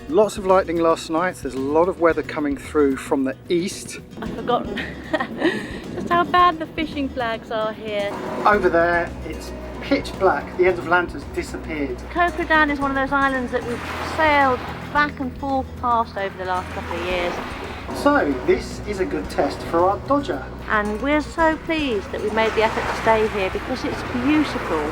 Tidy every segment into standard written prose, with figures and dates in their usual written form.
Lots of lightning last night. There's a lot of weather coming through from the east. I've forgotten just how bad the fishing flags are here. Over there, it's pitch black. The end of land has disappeared. Koh Kradan is one of those islands that we've sailed back and forth past over the last couple of years. So this is a good test for our dodger. And we're so pleased that we made the effort to stay here because it's beautiful.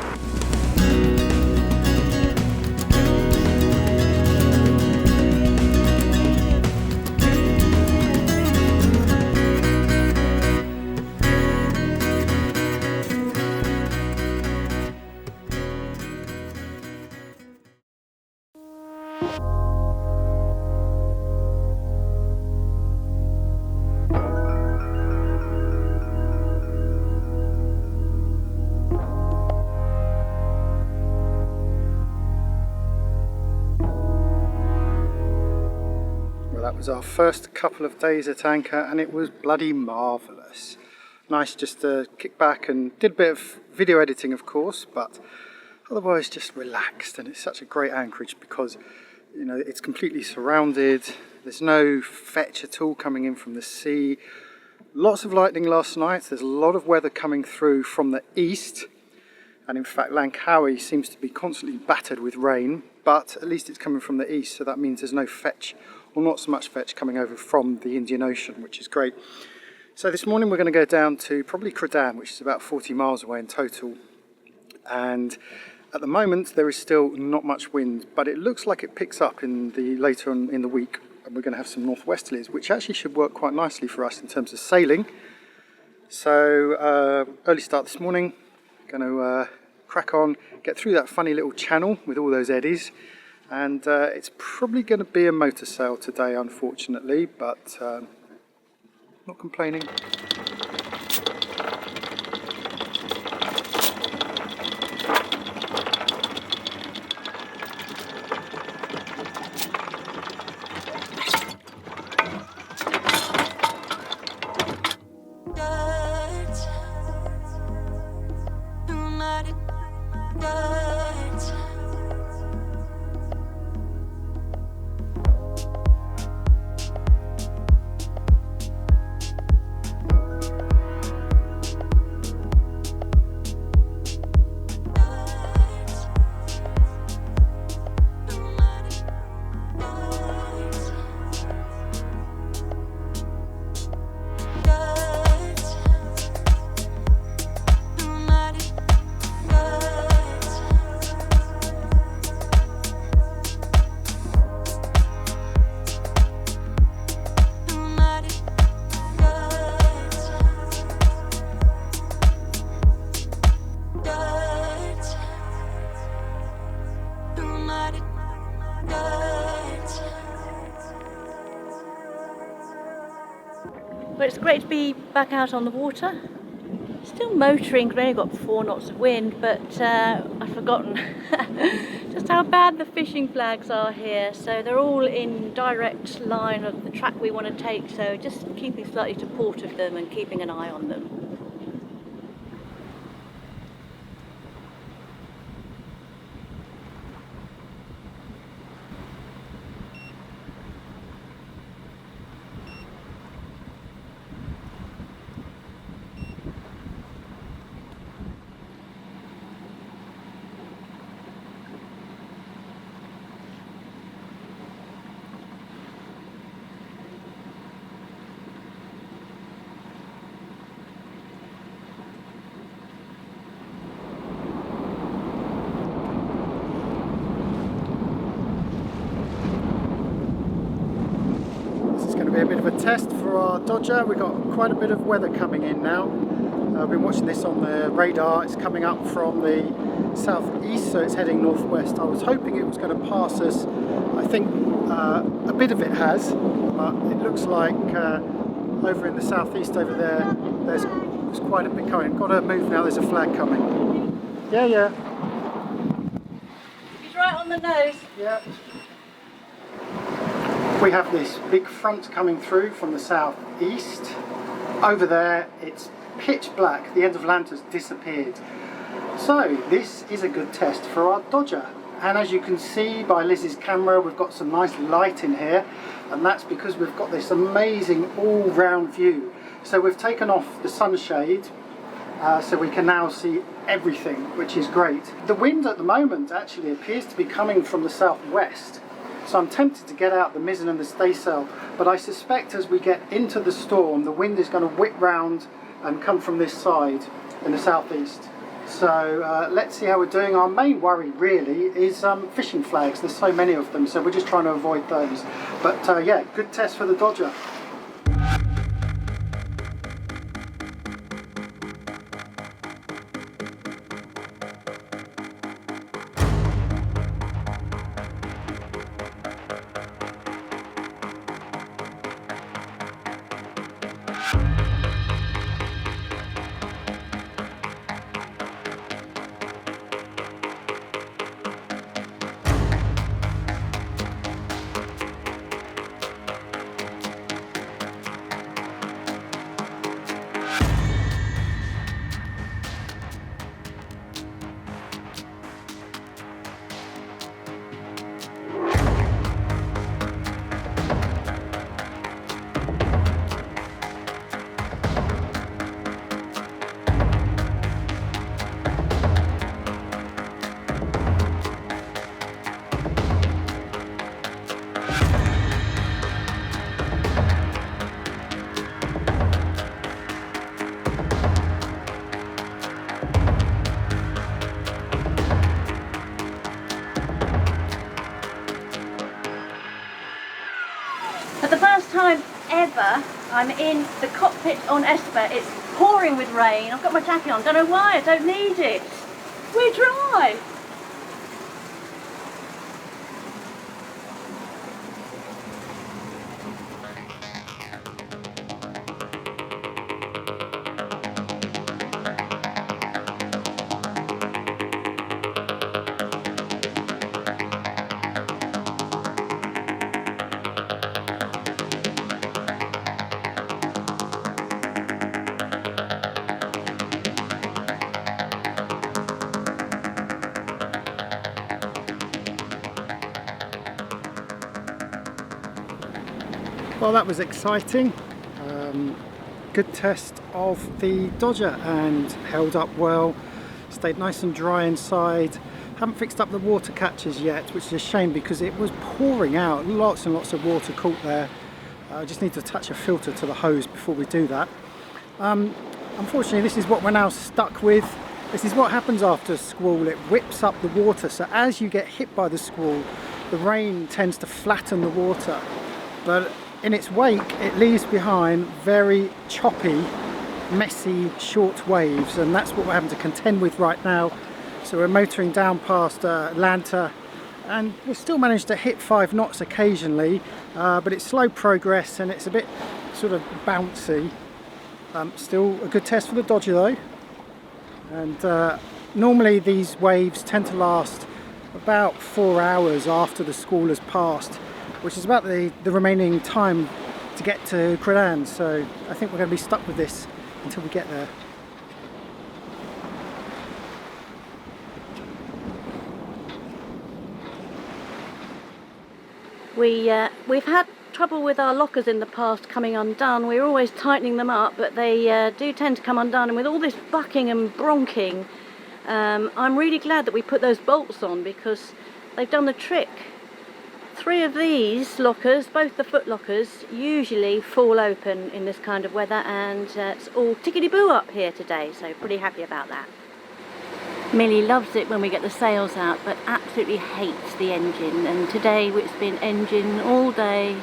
That was our first couple of days at anchor and it was bloody marvellous. Nice just to kick back and did a bit of video editing of course, but otherwise just relaxed. And it's such a great anchorage because, you know, it's completely surrounded. There's no fetch at all coming in from the sea. Lots of lightning last night. There's a lot of weather coming through from the east. And in fact, Langkawi seems to be constantly battered with rain, but at least it's coming from the east. So that means there's no fetch, or not so much fetch, coming over from the Indian Ocean, which is great. So this morning we're going to go down to probably Kradan, which is about 40 miles away in total. And at the moment there is still not much wind, but it looks like it picks up in the later on in the week. And we're going to have some northwesterlies, which actually should work quite nicely for us in terms of sailing. So early start this morning, going to crack on, get through that funny little channel with all those eddies. And it's probably going to be a motor sail today, unfortunately, but not complaining. But it's great to be back out on the water. Still motoring, we've only got 4 knots of wind, but I've forgotten just how bad the fishing flags are here. So they're all in direct line of the track we want to take, so just keeping slightly to port of them and keeping an eye on them. Be a bit of a test for our dodger. We've got quite a bit of weather coming in now. I've been watching this on the radar. It's coming up from the southeast, so it's heading northwest. I was hoping it was going to pass us. I think a bit of it has, but it looks like over in the southeast over there, there's quite a bit coming. Got to move now, there's a flag coming. Yeah. He's right on the nose. Yeah. We have this big front coming through from the southeast. Over there, it's pitch black. The end of land has disappeared. So this is a good test for our dodger. And as you can see by Liz's camera, we've got some nice light in here, and that's because we've got this amazing all-round view. So we've taken off the sunshade, so we can now see everything, which is great. The wind at the moment actually appears to be coming from the southwest, so I'm tempted to get out the mizzen and the staysail, but I suspect as we get into the storm, the wind is going to whip round and come from this side in the southeast. So let's see how we're doing. Our main worry really is fishing flags. There's so many of them, so we're just trying to avoid those. But yeah, good test for the Dodger. For the first time ever, I'm in the cockpit on ESPER. It's pouring with rain. I've got my jacket on. Don't know why. I don't need it. We're dry. Well, that was exciting. Good test of the Dodger and held up well. Stayed nice and dry inside. Haven't fixed up the water catches yet, which is a shame because it was pouring out. Lots and lots of water caught there. I just need to attach a filter to the hose before we do that. Unfortunately, this is what we're now stuck with. This is what happens after a squall. It whips up the water. So as you get hit by the squall, the rain tends to flatten the water. But in its wake, it leaves behind very choppy, messy, short waves, and that's what we're having to contend with right now. So we're motoring down past Atlanta, and we've still managed to hit 5 knots occasionally, but it's slow progress and it's a bit sort of bouncy. Still a good test for the Dodger though. And normally these waves tend to last about 4 hours after the squall has passed, which is about the remaining time to get to Kradan, so I think we're going to be stuck with this until we get there. We've had trouble with our lockers in the past coming undone. We're always tightening them up, but they do tend to come undone, and with all this bucking and bronking, I'm really glad that we put those bolts on because they've done the trick. 3 of these lockers, both the foot lockers, usually fall open in this kind of weather, and it's all tickety-boo up here today, so pretty happy about that. Millie loves it when we get the sails out, but absolutely hates the engine, and today it's been engine all day,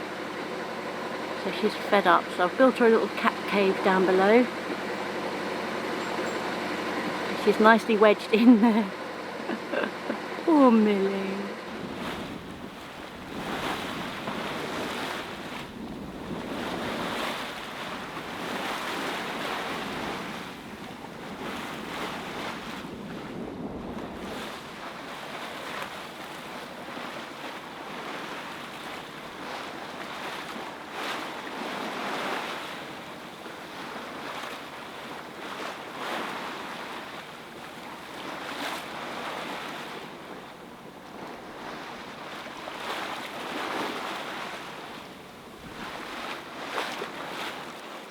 so she's fed up. So I've built her a little cat cave down below. She's nicely wedged in there. Poor Millie.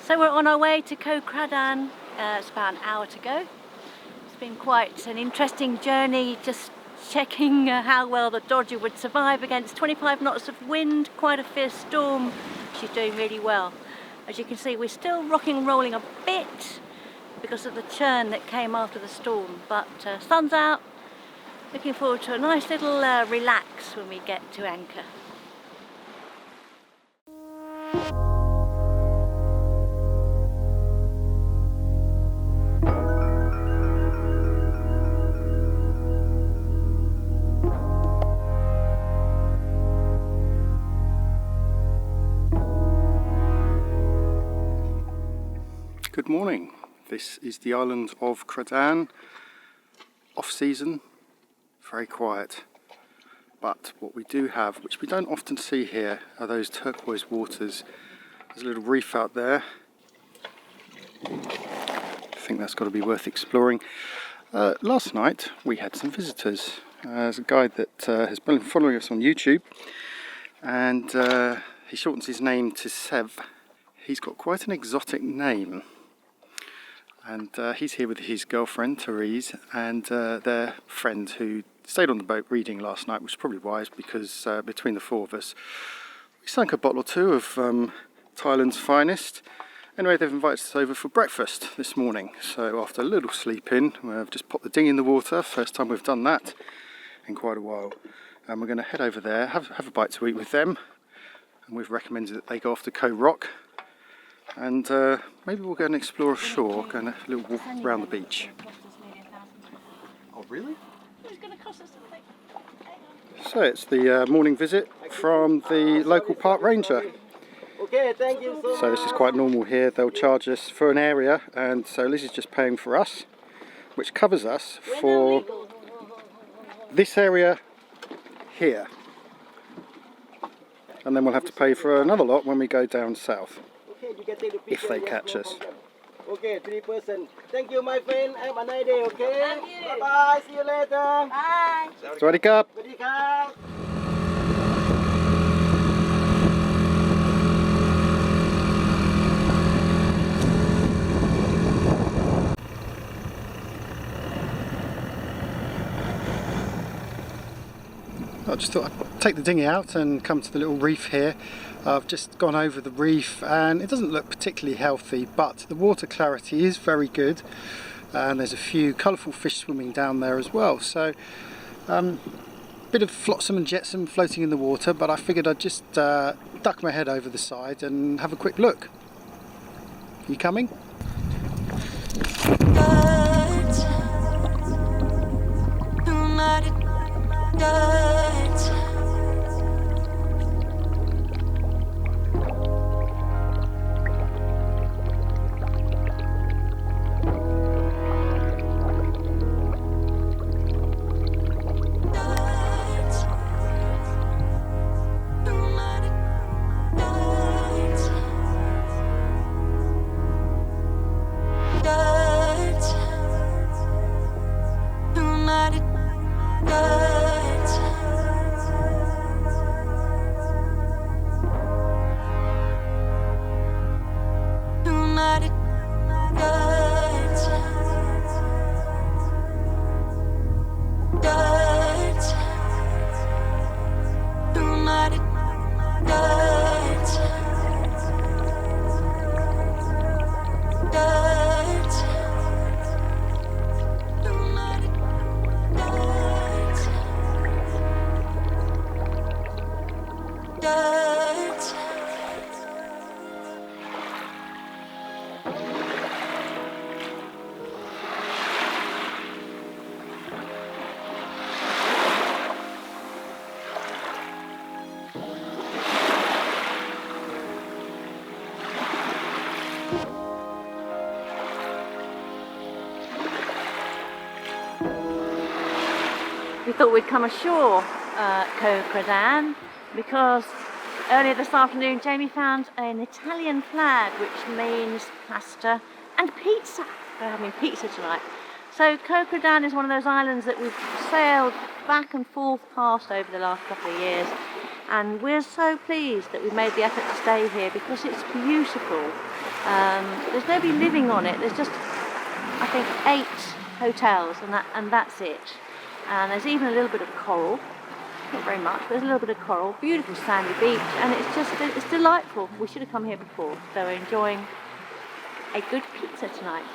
So we're on our way to Koh Kradan. It's about an hour to go. It's been quite an interesting journey, just checking how well the Dodger would survive against 25 knots of wind, quite a fierce storm. She's doing really well. As you can see, we're still rocking and rolling a bit because of the churn that came after the storm, but sun's out. Looking forward to a nice little relax when we get to anchor. Good morning. This is the island of Kradan. Off season, very quiet. But what we do have, which we don't often see here, are those turquoise waters. There's a little reef out there. I think that's got to be worth exploring. Last night we had some visitors. There's a guy that has been following us on YouTube, and he shortens his name to Sev. He's got quite an exotic name. And he's here with his girlfriend, Therese, and their friend who stayed on the boat reading last night, which was probably wise because between the four of us, we sank a bottle or two of Thailand's finest. Anyway, they've invited us over for breakfast this morning. So after a little sleep in, we've just popped the dinghy in the water. First time we've done that in quite a while. And we're going to head over there, have a bite to eat with them. And we've recommended that they go off to Koh Rock. And maybe we'll go and explore ashore, go and a little walk around the beach. Oh, really? So it's the morning visit from the local park ranger. Okay, thank you so much. So this is quite normal here. They'll charge us for an area, and so Liz is just paying for us, which covers us for this area here. And then we'll have to pay for another lot when we go down south. If they catch us. Okay, 3%. Thank you, my friend. Have a nice day, okay? Bye bye. See you later. Bye. Sawasdee krap. สวัสดีครับ I just thought I'd take the dinghy out and come to the little reef here. I've just gone over the reef and it doesn't look particularly healthy, but the water clarity is very good and there's a few colourful fish swimming down there as well. So bit of flotsam and jetsam floating in the water, but I figured I'd just duck my head over the side and have a quick look. Are you coming? We thought we'd come ashore at Koh Kradan because earlier this afternoon Jamie found an Italian flag which means pasta and pizza. We're having pizza tonight. So Koh Kradan is one of those islands that we've sailed back and forth past over the last couple of years. and we're so pleased that we made the effort to stay here because it's beautiful. There's nobody living on it. There's just, I think, 8 hotels, and that's it. And there's even a little bit of coral. Not very much, but there's a little bit of coral. Beautiful sandy beach, and it's delightful. We should have come here before, so we're enjoying a good pizza tonight.